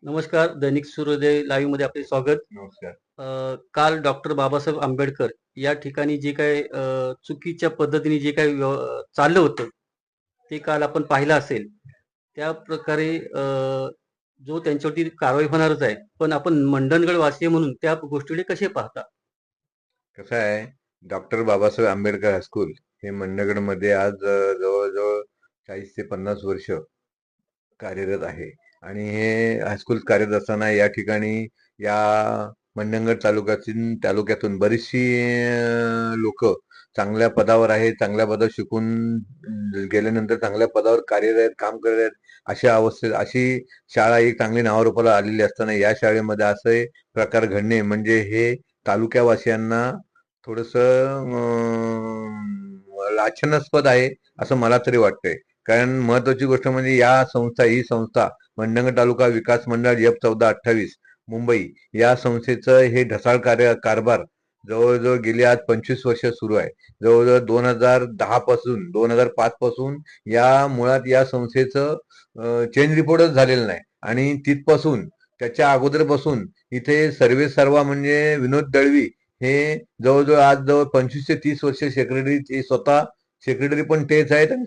नमस्कार. दैनिक सूर्योदय लाईव्हमध्ये आपले स्वागत. नमस्कार. काल डॉक्टर बाबासाहेब आंबेडकर या ठिकाणी जे काही चुकीच्या पद्धतीने जे काही चाललं होतं, ते काल आपण पाहिलं असेल. त्याप्रकारे जो त्यांच्यावरती कारवाई होणारच आहे. पण आपण मंडणगड वासीय म्हणून त्या गोष्टीकडे कसे पाहता? कसं आहे, डॉक्टर बाबासाहेब आंबेडकर हायस्कूल हे मंडणगडमध्ये आज जवळ-जवळ 40 ते 50 वर्ष कार्यरत आहे आणि हे हायस्कूल कार्यरत असताना या ठिकाणी या मंडणगड तालुक्यातून बरीचशी लोकं चांगल्या पदावर आहेत, चांगल्या पदावर शिकून गेल्यानंतर चांगल्या पदावर कार्यरत आहेत, काम करत आहेत. अशी शाळा एक चांगली नावारूपाला आलेली असताना या शाळेमध्ये असे प्रकार घडणे म्हणजे हे तालुक्यावासियांना थोडंसं लाछनास्पद आहे, असं मला तरी वाटतंय. कारण महत्वाची गोष्ट म्हणजे ही संस्था मंडणगड तालुका विकास मंडळ F1428 मुंबई या संस्थेचं हे ढसाळ कारभार जवळजवळ गेली आज 25 वर्ष सुरू आहे. जवळजवळ 2005 पासून मुळात या संस्थेचं चेंज रिपोर्टच झालेलं नाही आणि तिथपासून त्याच्या अगोदरपासून इथे सर्वेसर्वा म्हणजे विनोद दळवी हे जवळजवळ आज जवळ 25 ते 30 वर्ष सेक्रेटरी, स्वतः सेक्रेटरी पण तेच आहेत आणि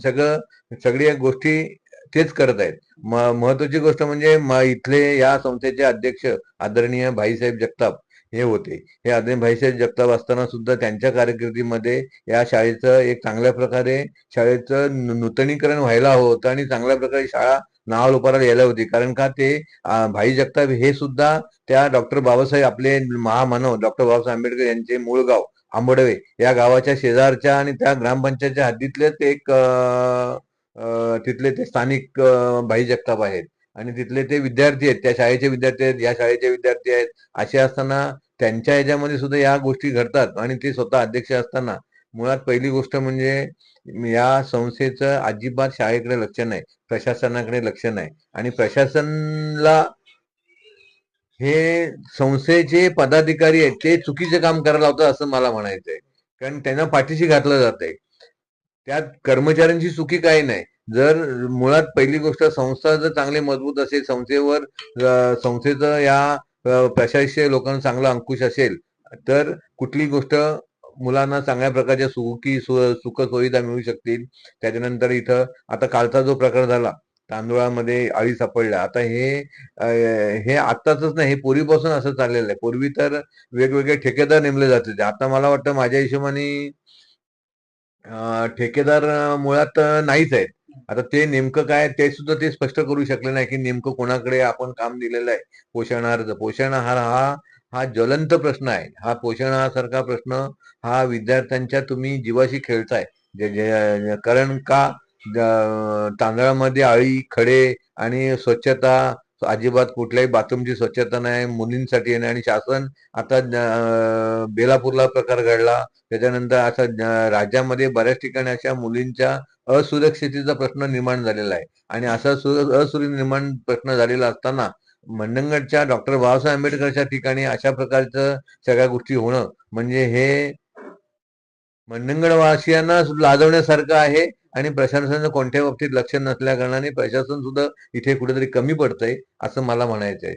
सगळ्या गोष्टी तेच करत आहेत. महत्वाची गोष्ट म्हणजे इथले या संस्थेचे अध्यक्ष आदरणीय भाईसाहेब जगताप हे होते. हे आदरणीय भाईसाहेब जगताप असताना सुद्धा त्यांच्या कारकिर्दीमध्ये या शाळेचं एक चांगल्या प्रकारे शाळेचं नूतनीकरण व्हायला हवं होतं आणि चांगल्या प्रकारे शाळा नावारूपाला यायला होती. कारण का ते भाई जगताप हे सुद्धा त्या डॉक्टर बाबासाहेब आपले महामानव डॉक्टर बाबासाहेब आंबेडकर यांचे मूळ गाव आंबडवे या गावाच्या शेजारच्या आणि त्या ग्रामपंचायतच्या हद्दीतलेच एक तिथले ते स्थानिक भाई जगताप आहेत आणि तिथले ते विद्यार्थी आहेत, त्या शाळेचे विद्यार्थी आहेत, या शाळेचे विद्यार्थी आहेत. असे असताना त्यांच्या ह्याच्यामध्ये सुद्धा या गोष्टी घडतात आणि ते स्वतः अध्यक्ष असताना मुळात पहिली गोष्ट म्हणजे या संस्थेचं अजिबात शाळेकडे लक्ष नाही, प्रशासनाकडे लक्ष नाही आणि प्रशासनला हे संस्थेचे पदाधिकारी आहेत ते चुकीचे काम करायला लावतात असं मला म्हणायचंय. कारण त्यांना पाठीशी घातलं जातंय. त्यात कर्मचाऱ्यांची चुकी काही नाही. जर मुळात पहिली गोष्ट संस्था जर चांगली मजबूत असेल, संस्थेचं या प्रशासकीय लोकांना चांगला अंकुश असेल, तर कुठली गोष्ट मुलांना चांगल्या प्रकारच्या सुखसुविधा मिळू शकतील. त्याच्यानंतर इथं आता कालचा जो प्रकार झाला, तांदूळामध्ये अळी सापडल्या. आता हे आत्ताच नाही, हे पूर्वीपासून असं चाललेलं आहे. पूर्वी तर वेगवेगळे ठेकेदार नेमले जात होते. आता मला वाटतं माझ्या हिशोबाने ठेकेदार मुळात नाहीच आहेत. आता ते नेमकं काय ते सुद्धा ते स्पष्ट करू शकले नाही, की नेमकं कोणाकडे आपण काम दिलेलं आहे पोषण आहाराचं. पोषण आहार हा ज्वलंत प्रश्न आहे. हा पोषण आहारासारखा प्रश्न हा विद्यार्थ्यांच्या तुम्ही जीवाशी खेळताय. कारण का तांदळामध्ये अळी, खडे आणि स्वच्छता अजिबात कुठल्याही बाथरूमची स्वच्छता नाही, मुलींसाठी नाही आणि शासन आता बेलापूरला प्रकार घडला. त्याच्यानंतर आता राज्यामध्ये बऱ्याच ठिकाणी अशा मुलींच्या असुरक्षिततेचा प्रश्न निर्माण झालेला आहे आणि असा निर्माण प्रश्न झालेला असताना मंडणगडच्या डॉक्टर बाबासाहेब आंबेडकरच्या ठिकाणी अशा प्रकारचं सगळ्या गोष्टी होणं म्हणजे हे मंडणगडवासियांना लाजवण्यासारखं आहे आणि प्रशासनाचं कोणत्या बाबतीत लक्ष नसल्या कारणाने प्रशासन सुद्धा इथे कुठेतरी कमी पडतंय असं मला म्हणायचंय.